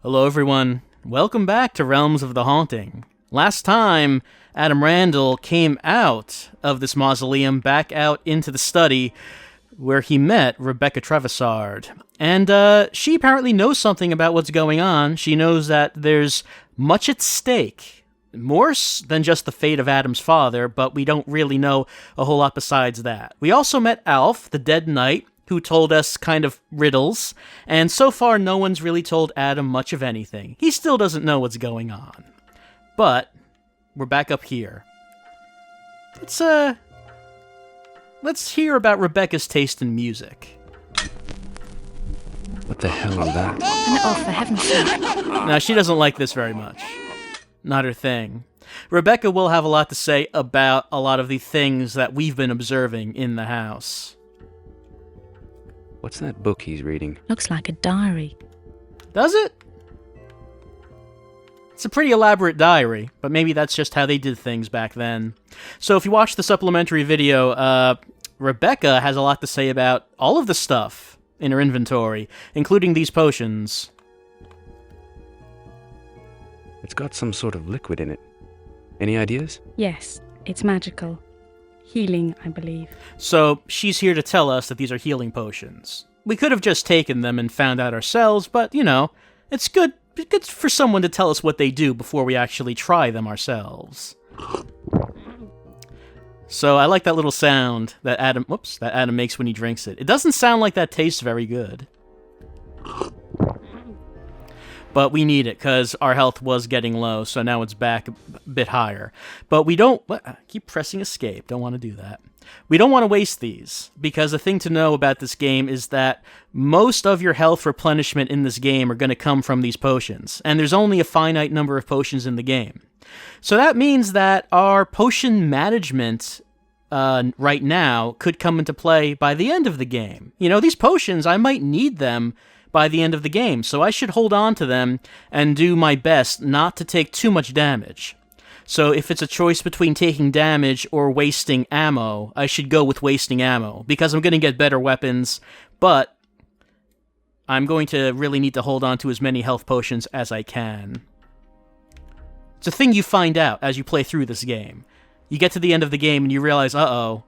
Hello everyone, welcome back to Realms of the Haunting. Last time, Adam Randall came out of this mausoleum back out into the study where he met Rebecca Trevisard. And she apparently knows something about what's going on. She knows that there's much at stake. More than just the fate of Adam's father, but we don't really know a whole lot besides that. We also met Alf, the dead knight, who told us kind of riddles, and so far no one's really told Adam much of anything. He still doesn't know what's going on. But we're back up here. Let's hear about Rebecca's taste in music. What the hell is that? Oh, for heaven's sake. Now, she doesn't like this very much. Not her thing. Rebecca will have a lot to say about a lot of the things that we've been observing in the house. What's that book he's reading? Looks like a diary. Does it? It's a pretty elaborate diary, but maybe that's just how they did things back then. So if you watch the supplementary video, Rebecca has a lot to say about all of the stuff in her inventory, including these potions. It's got some sort of liquid in it. Any ideas? Yes, it's magical. Healing, I believe. So she's here to tell us that these are healing potions. We could have just taken them and found out ourselves, but, you know, it's good for someone to tell us what they do before we actually try them ourselves. So I like that little sound that Adam makes when he drinks it. It doesn't sound like that tastes very good. But we need it, because our health was getting low, so now it's back a bit higher. But we don't... keep pressing escape. Don't want to do that. We don't want to waste these, because the thing to know about this game is that most of your health replenishment in this game are going to come from these potions, and there's only a finite number of potions in the game. So that means that our potion management right now could come into play by the end of the game. You know, these potions, I might need them by the end of the game, so I should hold on to them and do my best not to take too much damage. So if it's a choice between taking damage or wasting ammo, I should go with wasting ammo, because I'm going to get better weapons, but I'm going to really need to hold on to as many health potions as I can. It's a thing you find out as you play through this game. You get to the end of the game and you realize, uh-oh,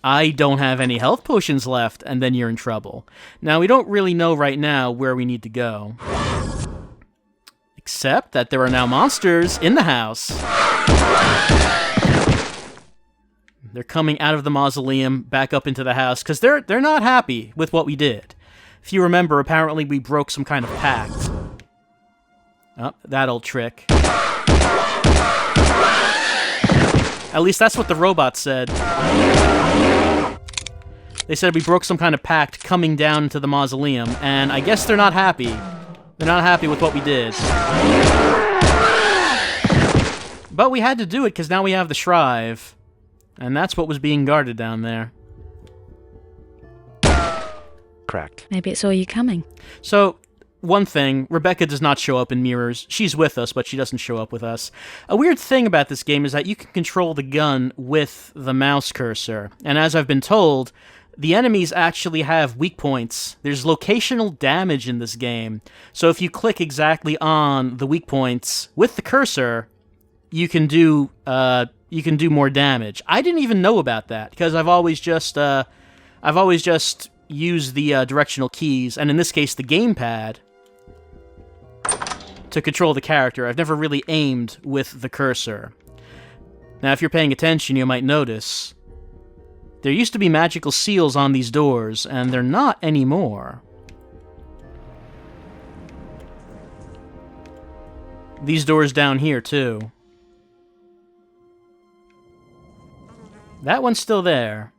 I don't have any health potions left, and then you're in trouble. Now, we don't really know right now where we need to go. Except that there are now monsters in the house. They're coming out of the mausoleum back up into the house, because they're not happy with what we did. If you remember, apparently we broke some kind of pact. Oh, that old trick. At least that's what the robot said. They said we broke some kind of pact coming down into the mausoleum, and I guess they're not happy. They're not happy with what we did. But we had to do it, because now we have the Shrive, and that's what was being guarded down there. Cracked. Maybe it saw you coming. So, one thing, Rebecca does not show up in mirrors. She's with us, but she doesn't show up with us. A weird thing about this game is that you can control the gun with the mouse cursor, and as I've been told, the enemies actually have weak points. There's locational damage in this game, so if you click exactly on the weak points with the cursor, you can do more damage. I didn't even know about that, because I've always just used the directional keys, and in this case the gamepad, to control the character. I've never really aimed with the cursor. Now, if you're paying attention, you might notice there used to be magical seals on these doors, and they're not anymore. These doors down here, too. That one's still there,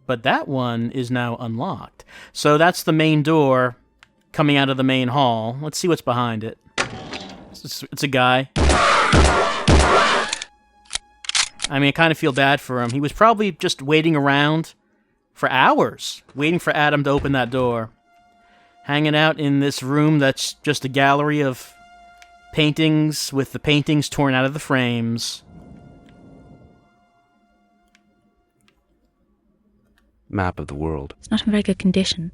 but that one is now unlocked. So that's the main door coming out of the main hall. Let's see what's behind it. It's a guy. I mean, I kind of feel bad for him. He was probably just waiting around for hours, waiting for Adam to open that door. Hanging out in this room that's just a gallery of paintings, with the paintings torn out of the frames. Map of the world. It's not in very good condition.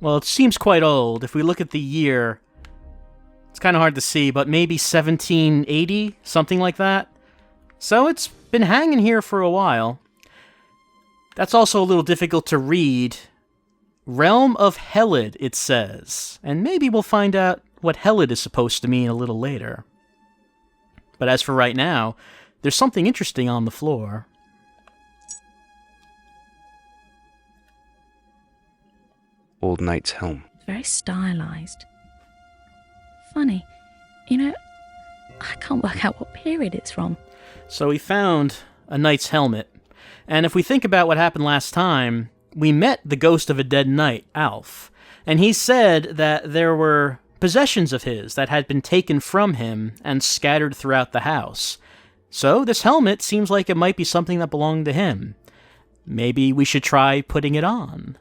Well, it seems quite old. If we look at the year, it's kind of hard to see, but maybe 1780, something like that. So it's been hanging here for a while. That's also a little difficult to read. Realm of Helid, it says. And maybe we'll find out what Helid is supposed to mean a little later. But as for right now, there's something interesting on the floor. Old knight's helm. Very stylized. Funny. You know, I can't work out what period it's from. So we found a knight's helmet. And if we think about what happened last time, we met the ghost of a dead knight, Alf. And he said that there were possessions of his that had been taken from him and scattered throughout the house. So this helmet seems like it might be something that belonged to him. Maybe we should try putting it on.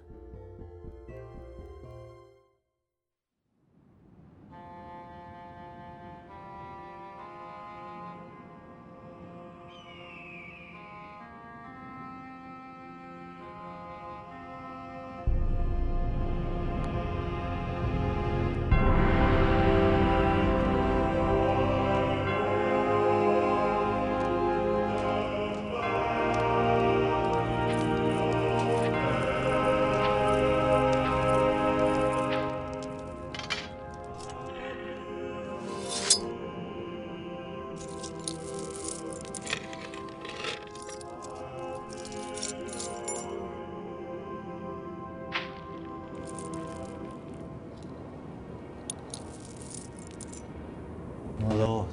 My lord,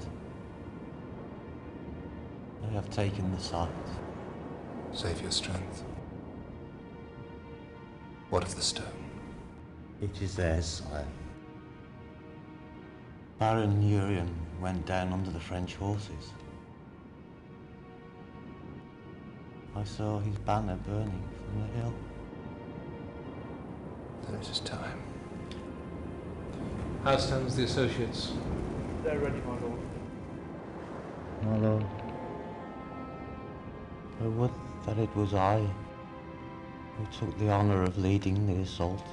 I have taken the sight. Save your strength. What of the stone? It is theirs, sire. Baron Urien went down under the French horses. I saw his banner burning from the hill. Then it is time. How stands the associates? They're ready, my lord. My lord, I would that it was I who took the honor of leading the assault.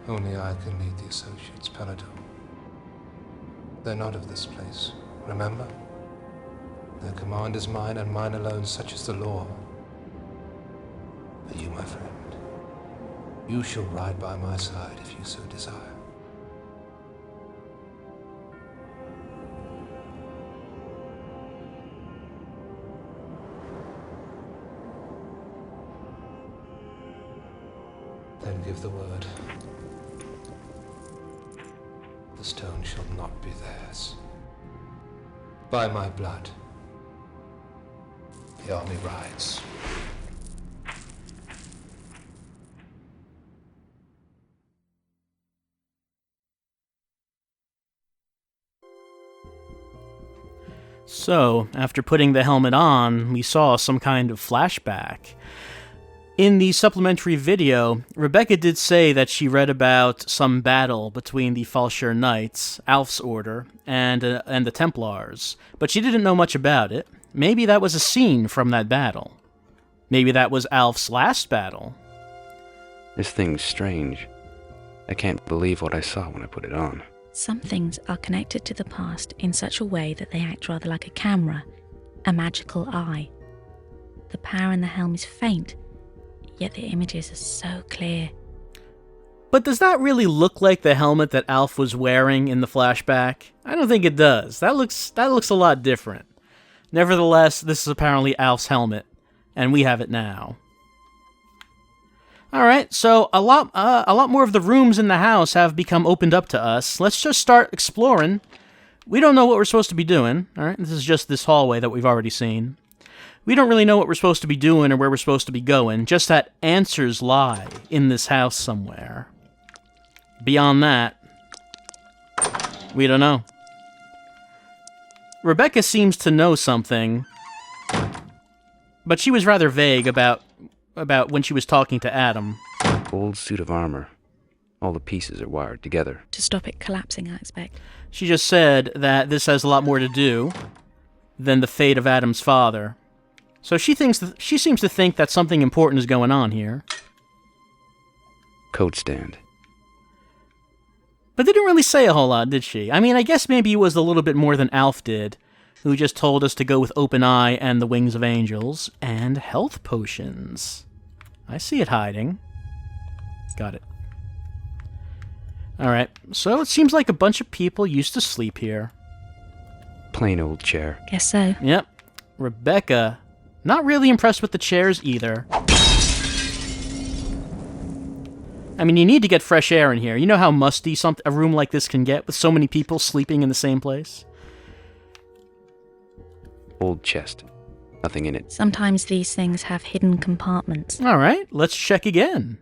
Only I can lead the associates, Paladin. They're not of this place, remember? Their command is mine and mine alone, such is the law. But you, my friend, you shall ride by my side if you so desire. Then give the word. The stone shall not be theirs. By my blood, the army rides. So, after putting the helmet on, we saw some kind of flashback. In the supplementary video, Rebecca did say that she read about some battle between the Falshire Knights, Alf's order, and the Templars, but she didn't know much about it. Maybe that was a scene from that battle. Maybe that was Alf's last battle. This thing's strange. I can't believe what I saw when I put it on. Some things are connected to the past in such a way that they act rather like a camera, a magical eye. The power in the helm is faint, yet the images are so clear. But does that really look like the helmet that Alf was wearing in the flashback? I don't think it does. That looks a lot different. Nevertheless, this is apparently Alf's helmet, and we have it now. Alright, so a lot more of the rooms in the house have become opened up to us. Let's just start exploring. We don't know what we're supposed to be doing, alright? This is just this hallway that we've already seen. We don't really know what we're supposed to be doing or where we're supposed to be going, just that answers lie in this house somewhere. Beyond that, we don't know. Rebecca seems to know something, but she was rather vague about when she was talking to Adam. Old suit of armor. All the pieces are wired together. To stop it collapsing, I expect. She just said that this has a lot more to do than the fate of Adam's father. So she seems to think that something important is going on here. Coat stand. But they didn't really say a whole lot, did she? I mean, I guess maybe it was a little bit more than Alf did, who just told us to go with Open Eye and the Wings of Angels, and health potions. I see it hiding. Got it. Alright, so it seems like a bunch of people used to sleep here. Plain old chair. Guess so. Yep. Rebecca, not really impressed with the chairs either. I mean, you need to get fresh air in here. You know how musty a room like this can get with so many people sleeping in the same place? Old chest. Nothing in it. Sometimes these things have hidden compartments. Alright, let's check again.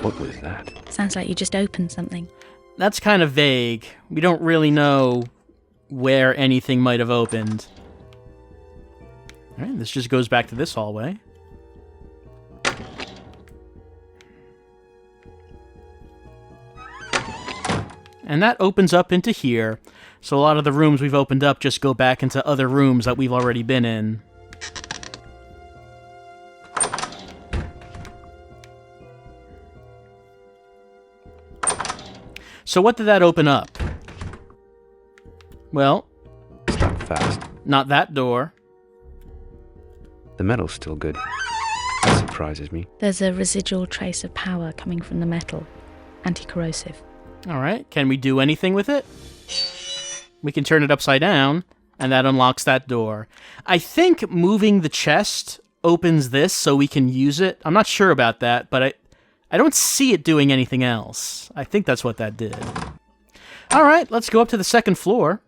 What was that? Sounds like you just opened something. That's kind of vague. We don't really know where anything might have opened. Alright, this just goes back to this hallway. And that opens up into here. So a lot of the rooms we've opened up just go back into other rooms that we've already been in. So what did that open up? Well, Stop fast. not that door. The metal's still good. That surprises me. There's a residual trace of power coming from the metal. Anti-corrosive. Alright, can we do anything with it? We can turn it upside down, and that unlocks that door. I think moving the chest opens this so we can use it. I'm not sure about that, but I don't see it doing anything else. I think that's what that did. Alright, let's go up to the second floor.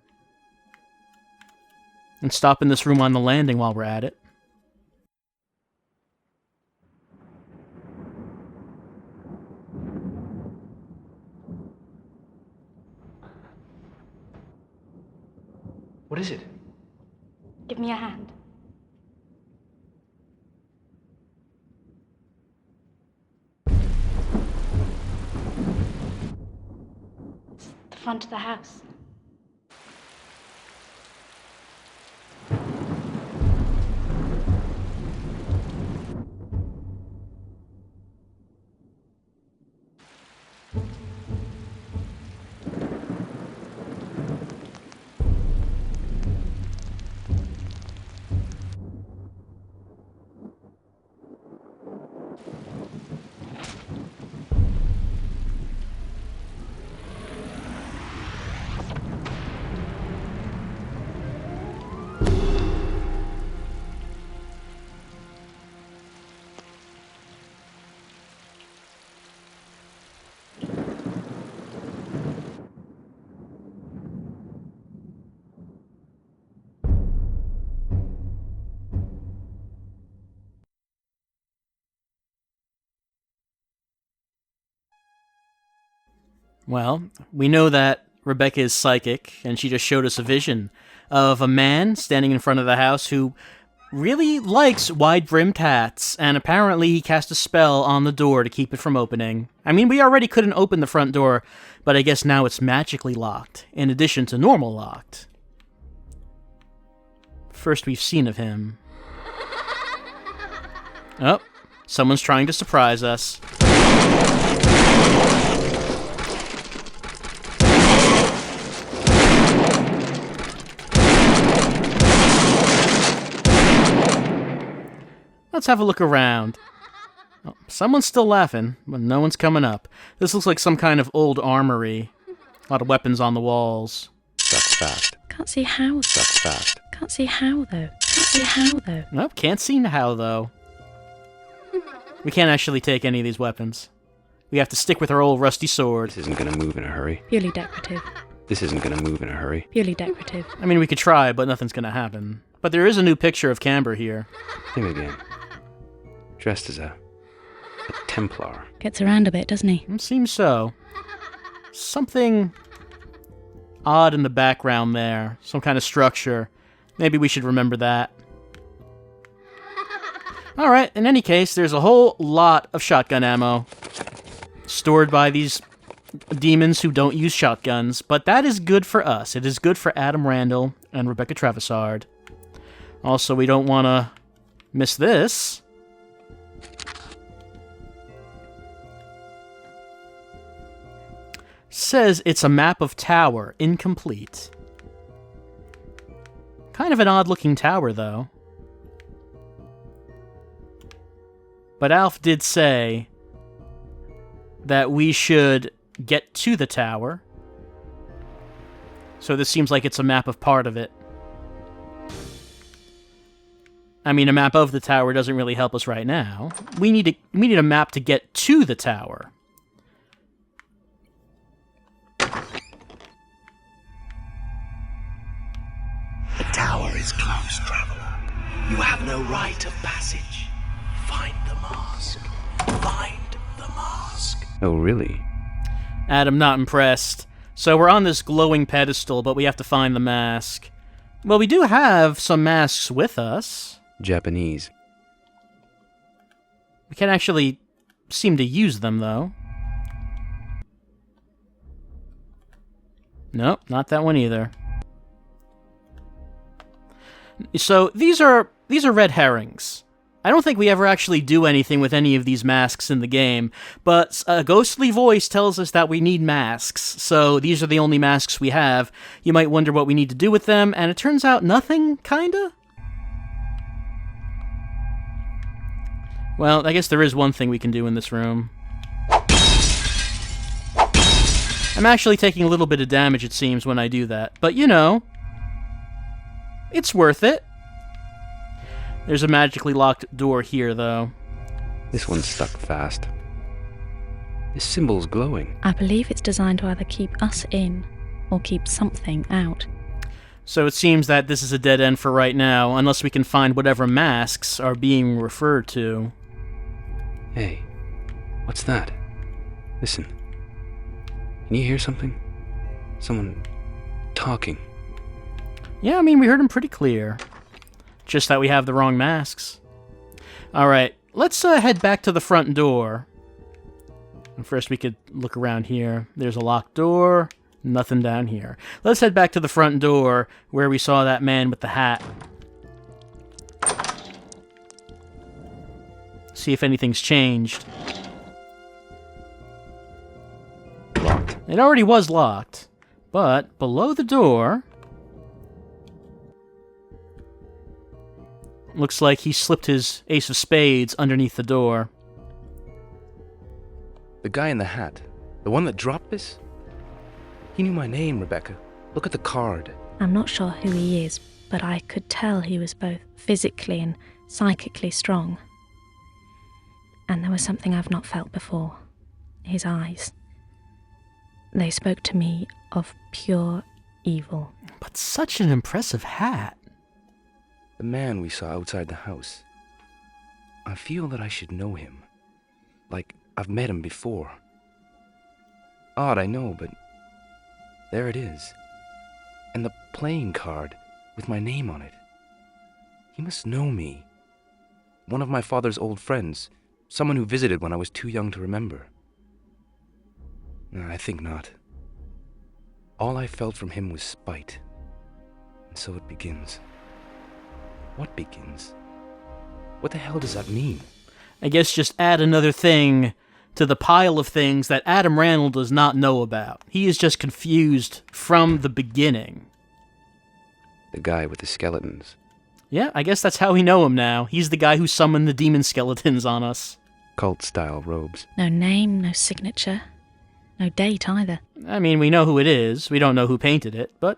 And stop in this room on the landing while we're at it. What is it? Give me a hand. It's the front of the house. Well, we know that Rebecca is psychic, and she just showed us a vision of a man standing in front of the house who really likes wide-brimmed hats, and apparently he cast a spell on the door to keep it from opening. I mean, we already couldn't open the front door, but I guess now it's magically locked, in addition to normal locked. First we've seen of him. Oh, someone's trying to surprise us. Let's have a look around. Oh, someone's still laughing, but no one's coming up. This looks like some kind of old armory. A lot of weapons on the walls. That's fast. Can't see how. That's fast. Can't see how though. Can't see how though. Nope, can't see how though. We can't actually take any of these weapons. We have to stick with our old rusty sword. This isn't gonna move in a hurry. Purely decorative. This isn't gonna move in a hurry. Purely decorative. I mean, we could try, but nothing's gonna happen. But there is a new picture of Camber here. Him again. Dressed as a Templar. Gets around a bit, doesn't he? It seems so. Something odd in the background there. Some kind of structure. Maybe we should remember that. Alright, in any case, there's a whole lot of shotgun ammo stored by these demons who don't use shotguns, but that is good for us. It is good for Adam Randall and Rebecca Travisard. Also, we don't want to miss this. says it's a map of tower, incomplete. Kind of an odd-looking tower, though. But Alf did say that we should get to the tower. So this seems like it's a map of part of it. I mean, a map of the tower doesn't really help us right now. We need a map to get to the tower. The tower is closed, traveler. You have no right of passage. Find the mask. Find the mask. Oh, really? Adam not impressed. So we're on this glowing pedestal, but we have to find the mask. Well, we do have some masks with us. Japanese. We can't actually seem to use them, though. Nope, not that one either. So these are red herrings. I don't think we ever actually do anything with any of these masks in the game, but a ghostly voice tells us that we need masks, so these are the only masks we have. You might wonder what we need to do with them, and it turns out nothing, kinda? Well, I guess there is one thing we can do in this room. I'm actually taking a little bit of damage, it seems, when I do that, but you know, it's worth it. There's a magically locked door here, though. This one's stuck fast. This symbol's glowing. I believe it's designed to either keep us in or keep something out. So it seems that this is a dead end for right now, unless we can find whatever masks are being referred to. Hey, what's that? Listen. Can you hear something? Someone talking. Yeah, I mean, we heard him pretty clear. Just that we have the wrong masks. Alright, let's head back to the front door. And first we could look around here. There's a locked door. Nothing down here. Let's head back to the front door where we saw that man with the hat. See if anything's changed. Locked. It already was locked. But below the door... looks like he slipped his ace of spades underneath the door. The guy in the hat. The one that dropped this? He knew my name, Rebecca. Look at the card. I'm not sure who he is, but I could tell he was both physically and psychically strong. And there was something I've not felt before. His eyes. They spoke to me of pure evil. But such an impressive hat. The man we saw outside the house. I feel that I should know him. Like I've met him before. Odd, I know, but there it is. And the playing card with my name on it. He must know me. One of my father's old friends. Someone who visited when I was too young to remember. No, I think not. All I felt from him was spite. And so it begins. What begins? What the hell does that mean? I guess just add another thing to the pile of things that Adam Randall does not know about. He is just confused from the beginning. The guy with the skeletons. Yeah, I guess that's how we know him now. He's the guy who summoned the demon skeletons on us. Cult-style robes. No name, no signature, no date either. I mean, we know who it is. We don't know who painted it, but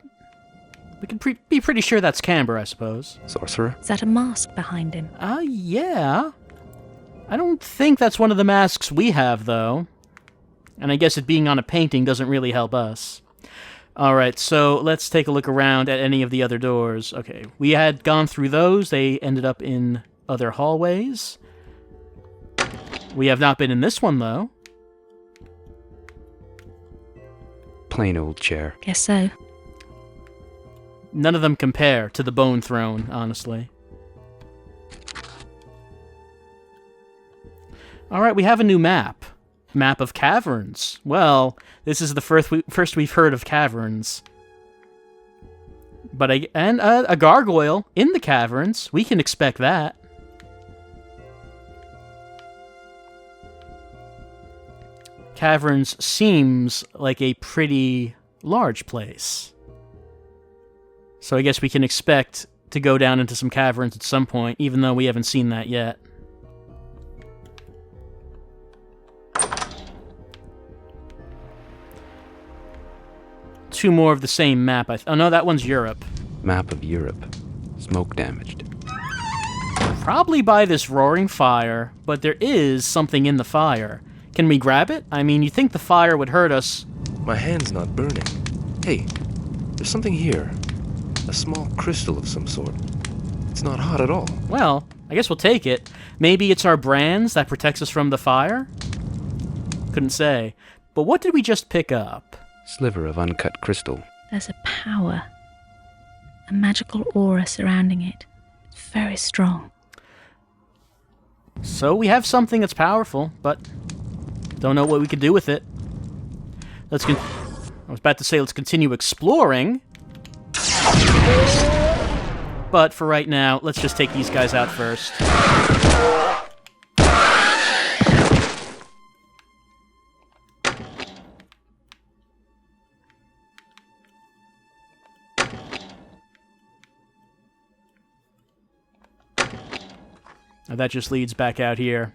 we can be pretty sure that's Camber, I suppose. Sorcerer? Is that a mask behind him? Yeah. I don't think that's one of the masks we have, though. And I guess it being on a painting doesn't really help us. Alright, so let's take a look around at any of the other doors. Okay, we had gone through those. They ended up in other hallways. We have not been in this one, though. Plain old chair. Guess so. None of them compare to the Bone Throne, honestly. Alright, we have a new map. Map of caverns. Well, this is the first we've heard of caverns. But a gargoyle in the caverns. We can expect that. caverns seems like a pretty large place. So I guess we can expect to go down into some caverns at some point, even though we haven't seen that yet. Two more of the same map. Oh no, that one's Europe. Map of Europe. Smoke damaged. Probably by this roaring fire, but there is something in the fire. Can we grab it? I mean, you'd think the fire would hurt us. My hand's not burning. Hey, there's something here. A small crystal of some sort. It's not hot at all. Well, I guess we'll take it. Maybe it's our brands that protects us from the fire? Couldn't say. But what did we just pick up? Sliver of uncut crystal. There's a power, a magical aura surrounding it. It's very strong. So we have something that's powerful, but don't know what we could do with it. I was about to say let's continue exploring. But for right now, let's just take these guys out first. Now that just leads back out here.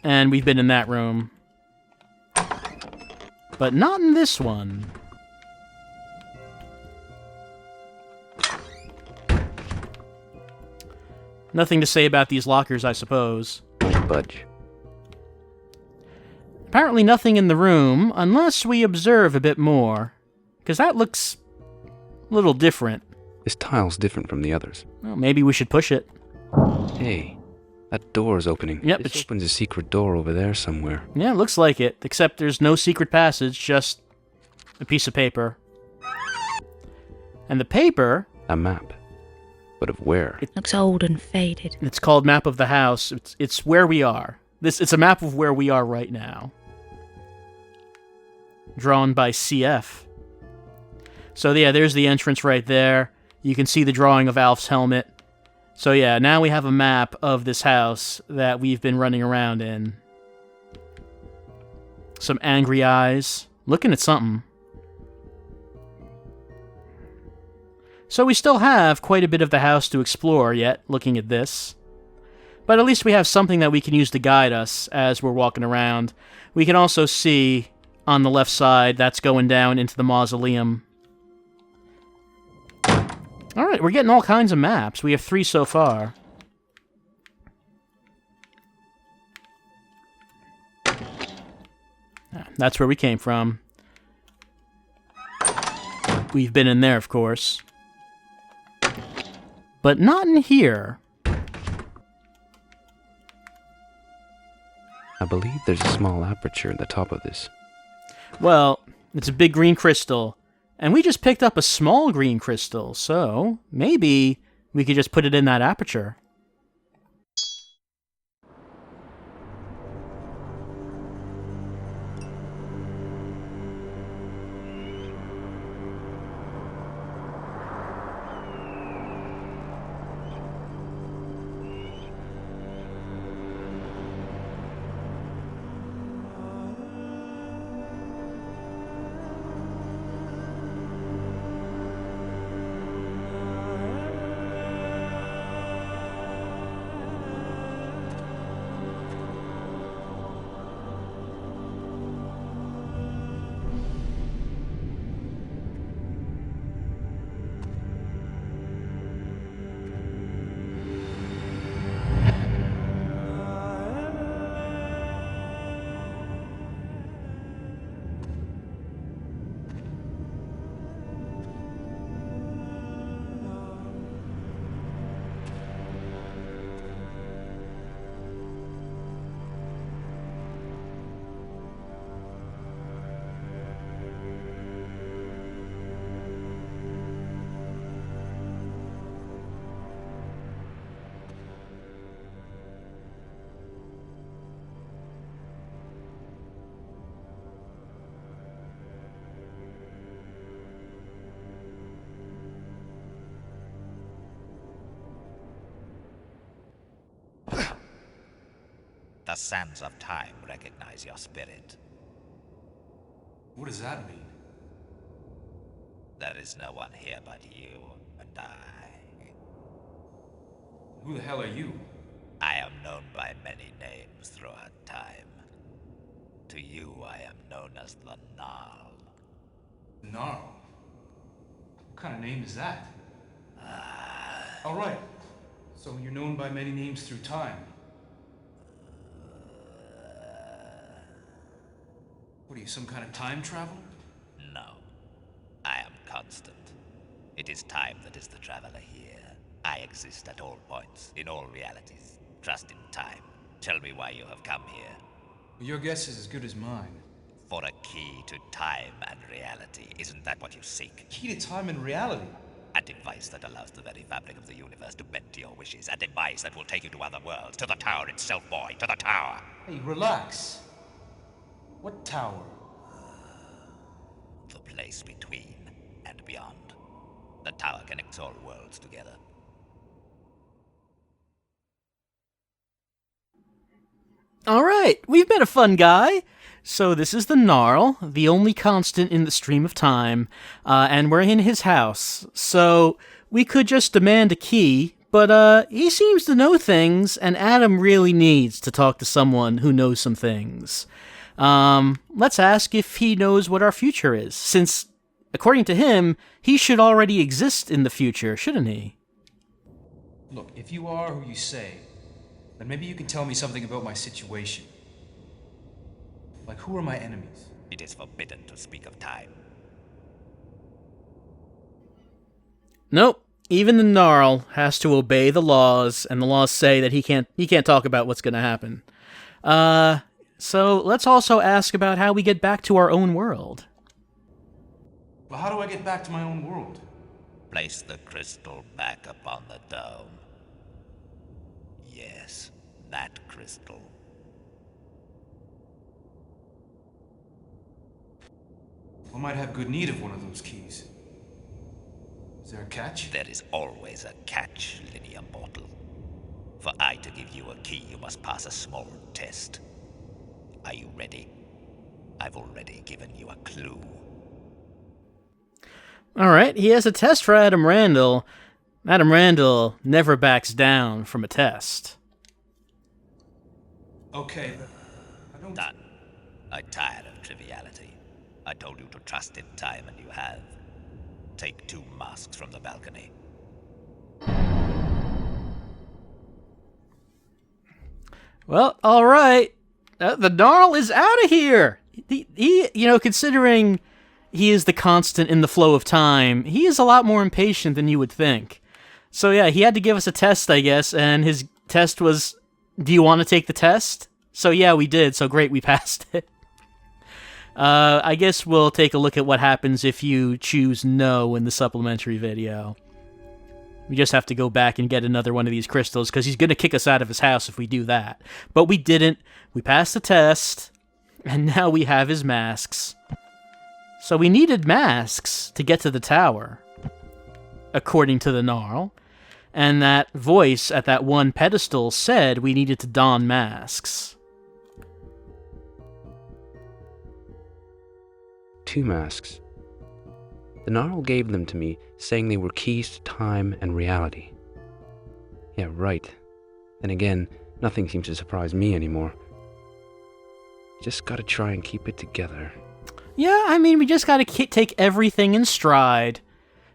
And we've been in that room. But not in this one. Nothing to say about these lockers, I suppose. Budge. Apparently nothing in the room, unless we observe a bit more. Because that looks a little different. This tile's different from the others. Well, maybe we should push it. Hey, that door's opening. Yep, This opens a secret door over there somewhere. Yeah, it looks like it. Except there's no secret passage, just a piece of paper. And the paper... A map. But of where? It looks old and faded. It's called Map of the House. It's where we are. It's a map of where we are right now. Drawn by CF. So yeah, there's the entrance right there. You can see the drawing of Alf's helmet. So yeah, now we have a map of this house that we've been running around in. Some angry eyes. Looking at something. So we still have quite a bit of the house to explore yet, looking at this. But at least we have something that we can use to guide us as we're walking around. We can also see on the left side, that's going down into the mausoleum. Alright, we're getting all kinds of maps. We have 3 so far. That's where we came from. We've been in there, of course. But not in here. I believe there's a small aperture at the top of this. Well, it's a big green crystal. And we just picked up a small green crystal, so maybe we could just put it in that aperture. The sands of time recognize your spirit. What does that mean? There is no one here but you and I. Who the hell are you? I am known by many names throughout time. To you, I am known as the Narl. Narl? What kind of name is that? All right. So you're known by many names through time. What are you, some kind of time traveler? No. I am constant. It is time that is the traveler here. I exist at all points, in all realities. Trust in time. Tell me why you have come here. Your guess is as good as mine. For a key to time and reality. Isn't that what you seek? Key to time and reality? A device that allows the very fabric of the universe to bend to your wishes. A device that will take you to other worlds. To the tower itself, boy. To the tower. Hey, relax. What tower? The place between and beyond. The tower connects all worlds together. All right, we've met a fun guy. So this is the Narl, the only constant in the stream of time, and we're in his house. So we could just demand a key, but he seems to know things, and Adam really needs to talk to someone who knows some things. Let's ask if he knows what our future is, since, according to him, he should already exist in the future, shouldn't he? Look, if you are who you say, then maybe you can tell me something about my situation. Like, who are my enemies? It is forbidden to speak of time. Nope. Even the Narl has to obey the laws, and the laws say that he can't talk about what's going to happen. So let's also ask about how we get back to our own world. Well, how do I get back to my own world? Place the crystal back upon the dome. Yes, that crystal. I might have good need of one of those keys. Is there a catch? There is always a catch, linear mortal. For I to give you a key, you must pass a small test. Are you ready? I've already given you a clue. All right, he has a test for Adam Randall. Adam Randall never backs down from a test. Okay, but I don't... Done. I'm tired of triviality. I told you to trust in time, and you have. Take 2 masks from the balcony. Well, all right. The Narl is out of here. He, considering he is the constant in the flow of time, he is a lot more impatient than you would think. So yeah, he had to give us a test, I guess, and his test was, do you want to take the test? So yeah, we did. So great, we passed it. I guess we'll take a look at what happens if you choose no in the supplementary video. We just have to go back and get another one of these crystals, because he's going to kick us out of his house if we do that. But we didn't. We passed the test, and now we have his masks. So we needed masks to get to the tower, according to the Narl. And that voice at that one pedestal said we needed to don masks. 2 masks. The Narl gave them to me, saying they were keys to time and reality. Yeah, right. Then again, nothing seems to surprise me anymore. Just gotta try and keep it together. Yeah, I mean, we just gotta take everything in stride.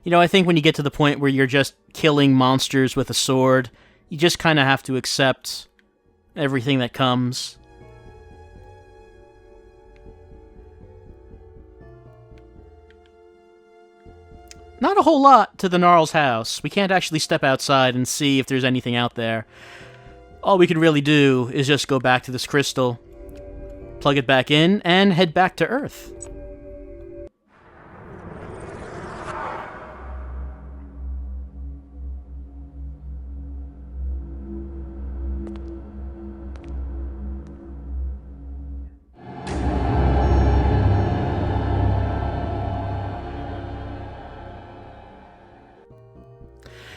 I think when you get to the point where you're just killing monsters with a sword, you just kind of have to accept everything that comes. Not a whole lot to the Narl's house. We can't actually step outside and see if there's anything out there. All we can really do is just go back to this crystal, plug it back in, and head back to Earth.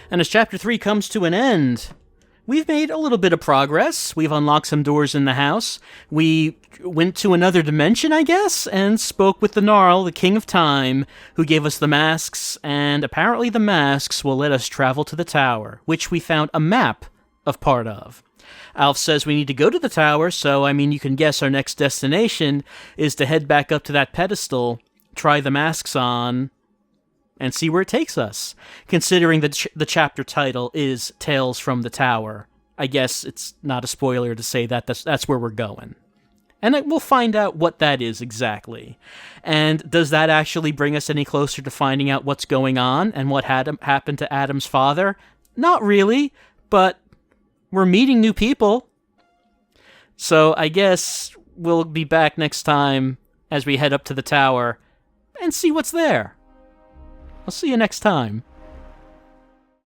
And as Chapter 3 comes to an end, we've made a little bit of progress. We've unlocked some doors in the house. We went to another dimension, I guess, and spoke with the Narl, the King of Time, who gave us the masks, and apparently the masks will let us travel to the tower, which we found a map of part of. Alf says we need to go to the tower, so, I mean, you can guess our next destination is to head back up to that pedestal, try the masks on, and see where it takes us. Considering that the chapter title is Tales from the Tower, I guess it's not a spoiler to say that that's where we're going. And we'll find out what that is exactly. And does that actually bring us any closer to finding out what's going on and what happened to Adam's father? Not really, but we're meeting new people. So I guess we'll be back next time as we head up to the tower and see what's there. I'll see you next time.